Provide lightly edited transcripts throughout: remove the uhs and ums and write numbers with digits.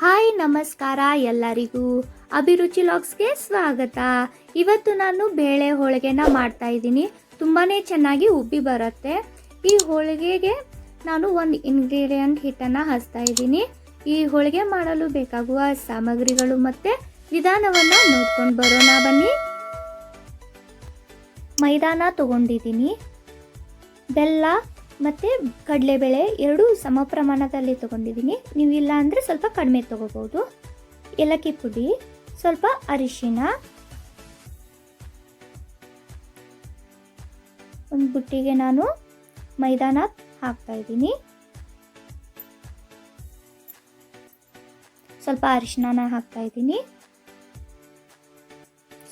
Hi ನಮಸ್ಕಾರ ಎಲ್ಲರಿಗೂ ಅಭಿರುಚಿ ಲಾಗ್ಸ್ಗೆ ಸ್ವಾಗತ. ಇವತ್ತು ನಾನು ಬೇಳೆ ಹೋಳಿಗೆನ ಮಾಡ್ತಾ ಇದ್ದೀನಿ. ತುಂಬಾ ಚೆನ್ನಾಗಿ ಉಬ್ಬಿ ಬರುತ್ತೆ. ಈ ಹೋಳಿಗೆಗೆ ನಾನು ಒಂದು ಇಂಗ್ರೀಡಿಯೆಂಟ್ ಹಿಟ್ಟನ್ನು ಹಚ್ತಾ ಇದ್ದೀನಿ. ಈ ಹೋಳಿಗೆ ಮಾಡಲು ಬೇಕಾಗುವ ಸಾಮಗ್ರಿಗಳು ಮತ್ತು ವಿಧಾನವನ್ನು ನೋಡ್ಕೊಂಡು ಬರೋಣ ಬನ್ನಿ. ಮೈದಾನ ತಗೊಂಡಿದ್ದೀನಿ, ಬೆಲ್ಲ ಮತ್ತು ಕಡಲೆಬೇಳೆ ಎರಡು ಸಮ ಪ್ರಮಾಣದಲ್ಲಿ ತೊಗೊಂಡಿದ್ದೀನಿ. ನೀವು ಇಲ್ಲ ಅಂದರೆ ಸ್ವಲ್ಪ ಕಡಿಮೆ ತೊಗೋಬೋದು. ಏಲಕ್ಕಿ ಪುಡಿ, ಸ್ವಲ್ಪ ಅರಿಶಿನ, ಒಂದು ಬುಟ್ಟಿಗೆ ನಾನು ಮೈದಾನ ಹಾಕ್ತಾ ಇದ್ದೀನಿ. ಸ್ವಲ್ಪ ಅರಿಶಿನ ಹಾಕ್ತಾ ಇದ್ದೀನಿ,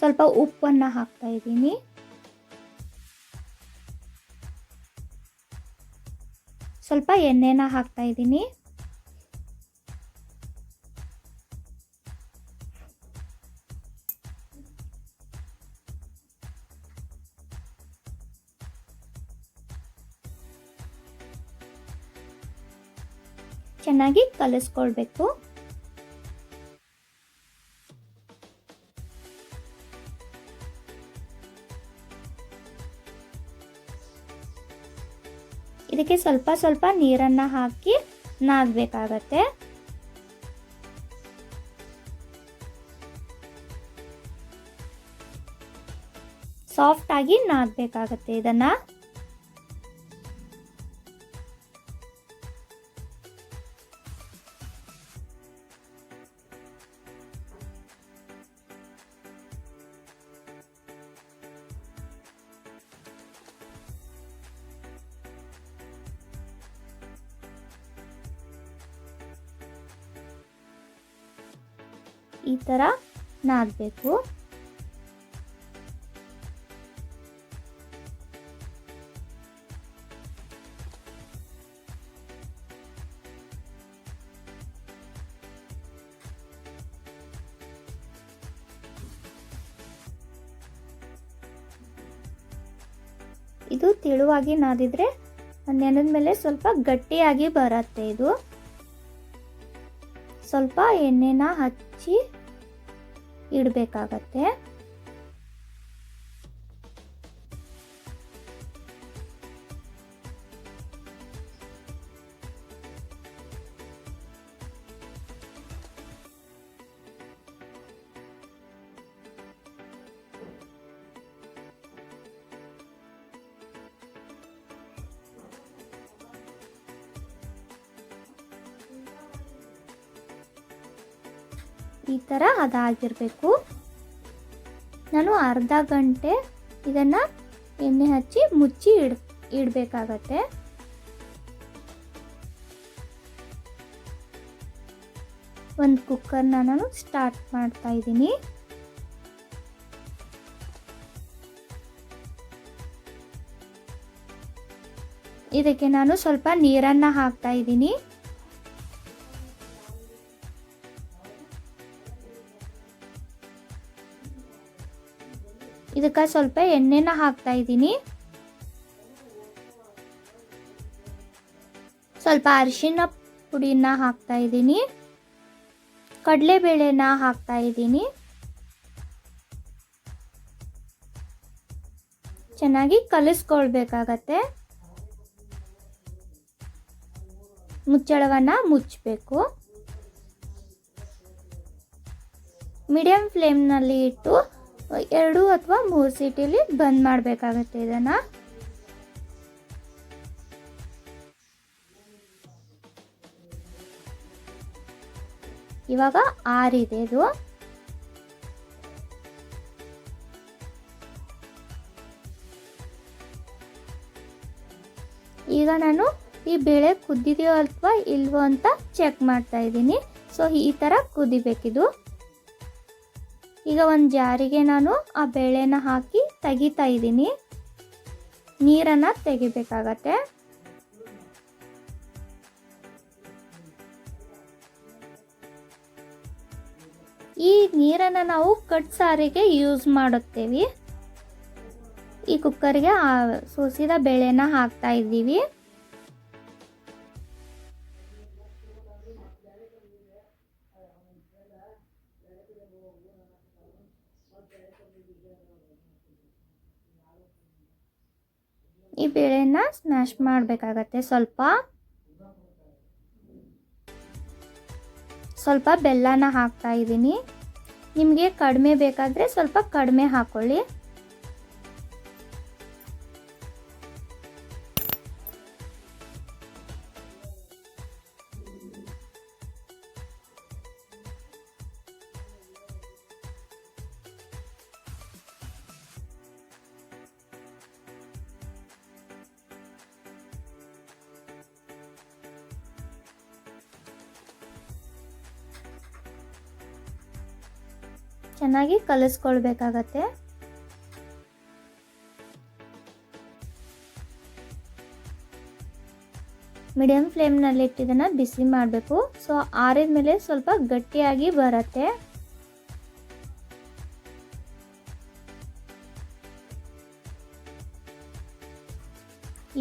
ಸ್ವಲ್ಪ ಉಪ್ಪನ್ನು ಹಾಕ್ತಾ ಇದ್ದೀನಿ, ಸ್ವಲ್ಪ ಎಣ್ಣೆನ ಹಾಕ್ತಾ ಇದ್ದೀನಿ. ಚೆನ್ನಾಗಿ ಕಲಿಸ್ಕೊಳ್ಬೇಕು. ಇದಕ್ಕೆ ಸ್ವಲ್ಪ ಸ್ವಲ್ಪ ನೀರನ್ನು ಹಾಕಿ ನಾದಬೇಕಾಗತ್ತೆ. ಸಾಫ್ಟ್ ಆಗಿ ನಾದಬೇಕಾಗತ್ತೆ ಇದನ್ನ. ಈ ಥರ ನಾದಬೇಕು. ಇದು ತೆಳುವಾಗಿ ನಾದಿದ್ರೆ ನೆಲದ ಮೇಲೆ ಸ್ವಲ್ಪ ಗಟ್ಟಿಯಾಗಿ ಬರುತ್ತೆ. ಇದು ಸ್ವಲ್ಪ ಎಣ್ಣೆನ ಹಚ್ಚಿ ಇಡಬೇಕಾಗತ್ತೆ. ಈ ಥರ ಅದಾಗಿರಬೇಕು. ನಾನು ಅರ್ಧ ಗಂಟೆ ಇದನ್ನು ಎಣ್ಣೆ ಹಚ್ಚಿ ಮುಚ್ಚಿ ಇಡಬೇಕಾಗತ್ತೆ. ಒಂದು ಕುಕ್ಕರ್ನ ನಾನು ಸ್ಟಾರ್ಟ್ ಮಾಡ್ತಾ ಇದ್ದೀನಿ. ಇದಕ್ಕೆ ನಾನು ಸ್ವಲ್ಪ ನೀರನ್ನು ಹಾಕ್ತಾ ಇದ್ದೀನಿ. ಇದಕ್ಕೆ ಸ್ವಲ್ಪ ಎಣ್ಣೆನ ಹಾಕ್ತಾ ಇದ್ದೀನಿ. ಸ್ವಲ್ಪ ಅರಿಶಿನ ಪುಡಿನ ಹಾಕ್ತಾ ಇದ್ದೀನಿ, ಕಡಲೆಬೇಳೆನ ಹಾಕ್ತಾ ಇದ್ದೀನಿ. ಚೆನ್ನಾಗಿ ಕಲಿಸ್ಕೊಳ್ಬೇಕಾಗತ್ತೆ. ಮುಚ್ಚಳವನ್ನು ಮುಚ್ಚಬೇಕು. ಮೀಡಿಯಂ ಫ್ಲೇಮ್ನಲ್ಲಿ ಇಟ್ಟು 2 ಅಥವಾ 3 ಸೀಟಿಲಿ ಬಂದ್ ಮಾಡಬೇಕಾಗತ್ತೆ ಇದನ್ನ. ಇವಾಗ ಆರಿದೆ ಇದು. ಈಗ ನಾನು ಈ ಬೇಳೆ ಕುದ್ದಿದೆಯೋ ಅಥವಾ ಇಲ್ವೋ ಅಂತ ಚೆಕ್ ಮಾಡ್ತಾ ಇದ್ದೀನಿ. ಸೊ ಈ ಥರ ಕುದಿಬೇಕಿದು. ಈಗ ಒಂದು ಜಾರಿಗೆ ನಾನು ಆ ಬೇಳೆನ ಹಾಕಿ ತೆಗಿತಾ ಇದ್ದೀನಿ. ನೀರನ್ನು ತೆಗಿಬೇಕಾಗತ್ತೆ. ಈ ನೀರನ್ನು ನಾವು ಕಟ್ ಸಾರಿಗೆ ಯೂಸ್ ಮಾಡುತ್ತೇವೆ. ಈ ಕುಕ್ಕರ್ಗೆ ಸೋಸಿದ ಬೇಳೆನ ಹಾಕ್ತಾ ಇದ್ದೀವಿ. ಈ ಬೇಳೆನ ಸ್ಮ್ಯಾಶ್ ಮಾಡಬೇಕಾಗತ್ತೆ. ಸ್ವಲ್ಪ ಬೆಲ್ಲನ ಹಾಕ್ತಾ ಇದ್ದೀನಿ. ನಿಮಗೆ ಕಡಿಮೆ ಬೇಕಾದರೆ ಸ್ವಲ್ಪ ಕಡಿಮೆ ಹಾಕೊಳ್ಳಿ. ಚೆನ್ನಾಗಿ ಕಲಿಸ್ಕೊಳ್ಬೇಕಾಗತ್ತೆ. ಮೀಡಿಯಂ ಫ್ಲೇಮ್ನಲ್ಲಿ ಇಟ್ಟಿದ್ದನ್ನು ಬಿಸಿ ಮಾಡಬೇಕು. ಸೊ ಆರಿದ ಮೇಲೆ ಸ್ವಲ್ಪ ಗಟ್ಟಿಯಾಗಿ ಬರುತ್ತೆ.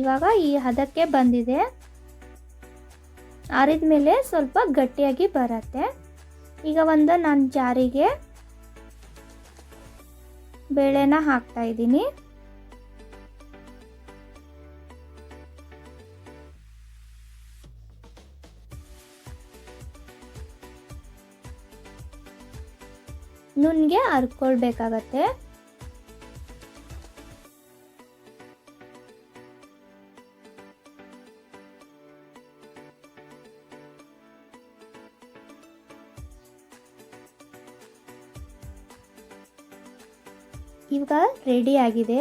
ಇವಾಗ ಈ ಹದಕ್ಕೆ ಬಂದಿದೆ. ಆರಿದ ಮೇಲೆ ಸ್ವಲ್ಪ ಗಟ್ಟಿಯಾಗಿ ಬರುತ್ತೆ. ಈಗ ನಾನು ಜಾರಿಗೆ ಬೇಳೆನ ಹಾಕ್ತಾ ಇದ್ದೀನಿ. ನುಣ್ಣಗೆ ಹರ್ಕೊಳ್ಬೇಕಾಗತ್ತೆ. ಇವಾಗ ರೆಡಿ ಆಗಿದೆ.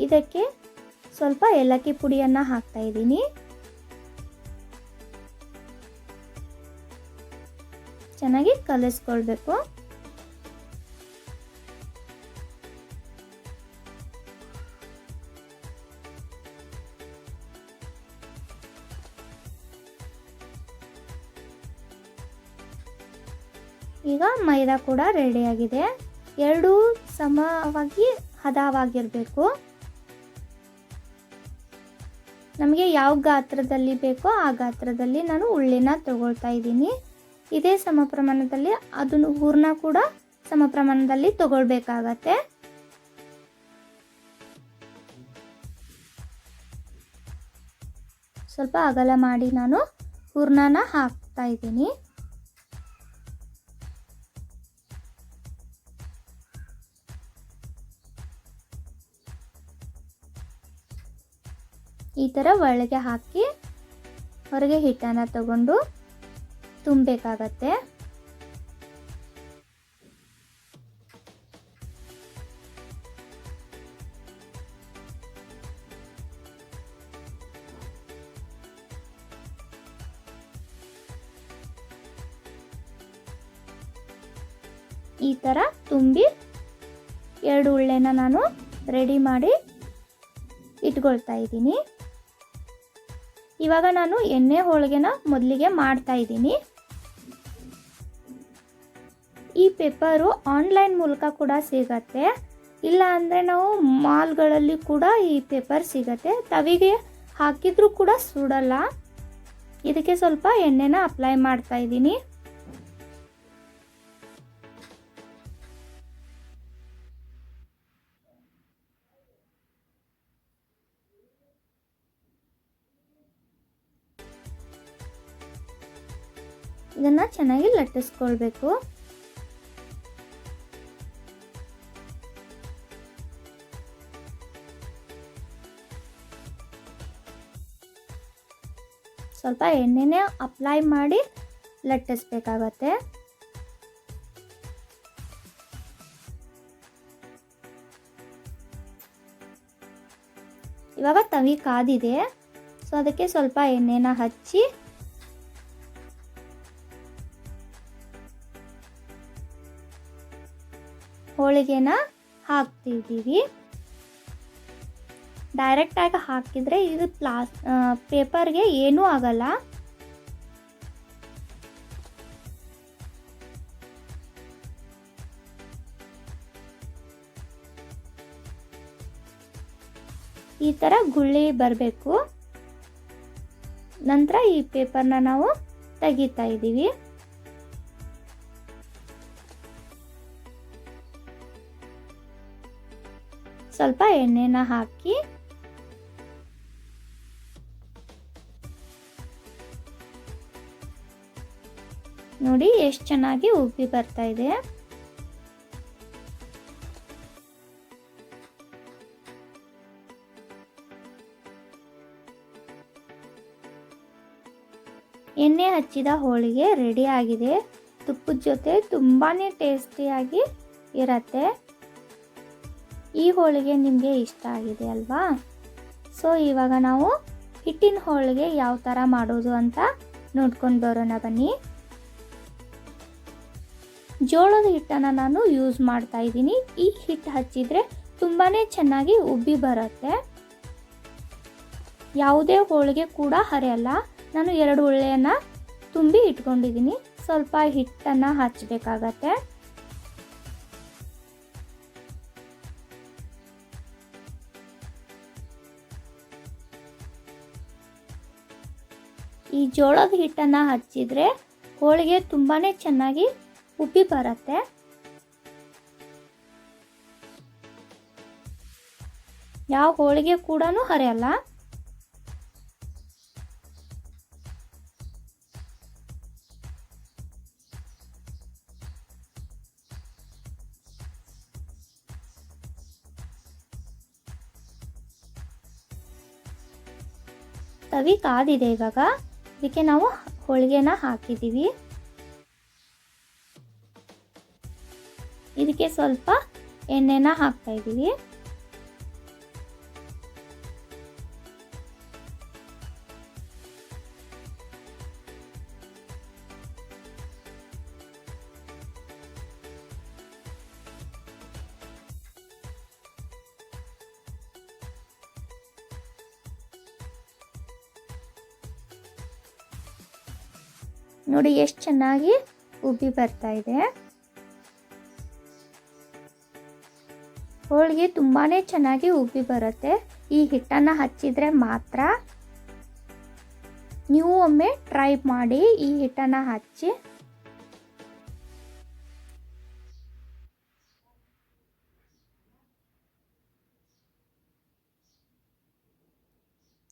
ಇದಕ್ಕೆ ಸ್ವಲ್ಪ ಏಲಕ್ಕಿ ಪುಡಿಯನ್ನು ಹಾಕ್ತಾ ಇದ್ದೀನಿ. ಚೆನ್ನಾಗಿ ಕಲಿಸ್ಕೊಳ್ಬೇಕು. ಈಗ ಮೈದಾ ಕೂಡ ರೆಡಿಯಾಗಿದೆ. ಎರಡೂ ಸಮವಾಗಿ ಹದವಾಗಿರಬೇಕು. ನಮಗೆ ಯಾವ ಗಾತ್ರದಲ್ಲಿ ಬೇಕೋ ಆ ಗಾತ್ರದಲ್ಲಿ ನಾನು ಉಳ್ಳಿನ ತಗೊಳ್ತಾ ಇದ್ದೀನಿ. ಇದೇ ಸಮ ಪ್ರಮಾಣದಲ್ಲಿ ಅದನ್ನು ಹೂರ್ಣ ಕೂಡ ಸಮ ಪ್ರಮಾಣದಲ್ಲಿ ತಗೊಳ್ಬೇಕಾಗತ್ತೆ. ಸ್ವಲ್ಪ ಅಗಲ ಮಾಡಿ ನಾನು ಹೂರ್ಣನ ಹಾಕ್ತಾ ಇದ್ದೀನಿ. ಈ ಥರ ಒಳಗೆ ಹಾಕಿ ಹೊರಗೆ ಹಿಟ್ಟನ್ನು ತಗೊಂಡು ತುಂಬಬೇಕಾಗತ್ತೆ. ಈ ಥರ ತುಂಬಿ ಎರಡು ಉಳ್ಳೆನ ನಾನು ರೆಡಿ ಮಾಡಿ ಇಟ್ಕೊಳ್ತಾ ಇದ್ದೀನಿ. ಇವಾಗ ನಾನು ಎಣ್ಣೆ ಹೋಳಿಗೆನ ಮೊದಲಿಗೆ ಮಾಡ್ತಾ ಇದ್ದೀನಿ. ಈ ಪೇಪರು ಆನ್ಲೈನ್ ಮೂಲಕ ಕೂಡ ಸಿಗತ್ತೆ. ಇಲ್ಲ ಅಂದರೆ ನಾವು ಮಾಲ್ಗಳಲ್ಲಿ ಕೂಡ ಈ ಪೇಪರ್ ಸಿಗತ್ತೆ. ತವಿಗೆ ಹಾಕಿದ್ರೂ ಕೂಡ ಸುಡಲ್ಲ. ಇದಕ್ಕೆ ಸ್ವಲ್ಪ ಎಣ್ಣೆನ ಅಪ್ಲೈ ಮಾಡ್ತಾ ಇದ್ದೀನಿ. ಇದನ್ನು ಚೆನ್ನಾಗಿ ಲಟ್ಟಿಸ್ಕೊಳ್ಬೇಕು. ಸ್ವಲ್ಪ ಎಣ್ಣೆನೇ ಅಪ್ಲೈ ಮಾಡಿ ಲಟ್ಟಿಸ್ಬೇಕಾಗತ್ತೆ. ಇವಾಗ ತವಿ ಕಾದಿದೆ. ಸೊ ಅದಕ್ಕೆ ಸ್ವಲ್ಪ ಎಣ್ಣೆನ ಹಚ್ಚಿ ಹೋಳಿಗೆನ ಹಾಕ್ತಿದ್ದೀವಿ. ಡೈರೆಕ್ಟಾಗಿ ಹಾಕಿದರೆ ಇದು ಪೇಪರ್ಗೆ ಏನೂ ಆಗಲ್ಲ. ಈ ಥರ ಗುಳ್ಳಿ ಬರಬೇಕು. ನಂತರ ಈ ಪೇಪರ್ನ ನಾವು ತೆಗಿತಾ ಇದ್ದೀವಿ. ಸ್ವಲ್ಪ ಎಣ್ಣೆನ ಹಾಕಿ ನೋಡಿ ಎಷ್ಟು ಚೆನ್ನಾಗಿ ಉಬ್ಬಿ ಬರ್ತಾ ಇದೆ. ಎಣ್ಣೆ ಹಚ್ಚಿದ ಹೋಳಿಗೆ ರೆಡಿ ಆಗಿದೆ. ತುಪ್ಪದ ಜೊತೆ ತುಂಬಾ ಟೇಸ್ಟಿಯಾಗಿ ಇರತ್ತೆ. ಈ ಹೋಳಿಗೆ ನಿಮಗೆ ಇಷ್ಟ ಆಗಿದೆ ಅಲ್ವಾ? ಸೊ ಇವಾಗ ನಾವು ಹಿಟ್ಟಿನ ಹೋಳಿಗೆ ಯಾವ ಥರ ಮಾಡೋದು ಅಂತ ನೋಡ್ಕೊಂಡು ಬರೋಣ ಬನ್ನಿ. ಜೋಳದ ಹಿಟ್ಟನ್ನು ನಾನು ಯೂಸ್ ಮಾಡ್ತಾ ಇದ್ದೀನಿ. ಈ ಹಿಟ್ಟು ಹಚ್ಚಿದರೆ ತುಂಬಾ ಚೆನ್ನಾಗಿ ಉಬ್ಬಿ ಬರುತ್ತೆ. ಯಾವುದೇ ಹೋಳಿಗೆ ಕೂಡ ಹರಿಯಲ್ಲ. ನಾನು 2 ಉಳ್ಳೆಯನ್ನು ತುಂಬಿ ಇಟ್ಕೊಂಡಿದ್ದೀನಿ. ಸ್ವಲ್ಪ ಹಿಟ್ಟನ್ನು ಹಚ್ಚಬೇಕಾಗತ್ತೆ. ಈ ಜೋಳದ ಹಿಟ್ಟನ್ನು ಹಚ್ಚಿದರೆ ಹೋಳಿಗೆ ತುಂಬಾ ಚೆನ್ನಾಗಿ ಉಬ್ಬಿ ಬರುತ್ತೆ. ಯಾವ ಹೋಳಿಗೆ ಕೂಡ ಹರಿಯಲ್ಲ. ತವಿ ಕಾದಿದೆ. ಇವಾಗ ಇದಕ್ಕೆ ನಾವು ಹೋಳಿಗೆನ ಹಾಕಿದ್ದೀವಿ. ಇದಕ್ಕೆ ಸ್ವಲ್ಪ ಎಣ್ಣೆನ ಹಾಕ್ತಾ ಇದ್ದೀವಿ. ನೋಡಿ ಎಷ್ಟು ಚೆನ್ನಾಗಿ ಉಬ್ಬಿ ಬರ್ತಾ ಇದೆ. ಹೋಳಿಗೆ ತುಂಬಾ ಚೆನ್ನಾಗಿ ಉಬ್ಬಿ ಬರುತ್ತೆ ಈ ಹಿಟ್ಟನ್ನು ಹಚ್ಚಿದರೆ ಮಾತ್ರ. ನೀವು ಒಮ್ಮೆ ಟ್ರೈ ಮಾಡಿ ಈ ಹಿಟ್ಟನ್ನು ಹಚ್ಚಿ.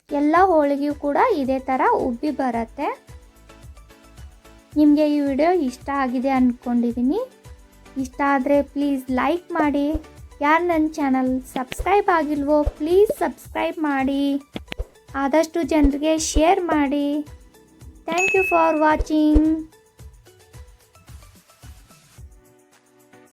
ಎಲ್ಲ ಹೋಳಿಗೆಯೂ ಕೂಡ ಇದೇ ಥರ ಉಬ್ಬಿ ಬರುತ್ತೆ. ನಿಮಗೆ ಈ ವಿಡಿಯೋ ಇಷ್ಟ ಆಗಿದೆ ಅಂದ್ಕೊಂಡಿದ್ದೀನಿ. ಇಷ್ಟ ಆದರೆ ಪ್ಲೀಸ್ ಲೈಕ್ ಮಾಡಿ. ಯಾರು ನನ್ನ ಚಾನಲ್ ಸಬ್ಸ್ಕ್ರೈಬ್ ಆಗಿಲ್ವೋ ಪ್ಲೀಸ್ ಸಬ್ಸ್ಕ್ರೈಬ್ ಮಾಡಿ. ಆದಷ್ಟು ಜನರಿಗೆ ಶೇರ್ ಮಾಡಿ. Thank you for watching.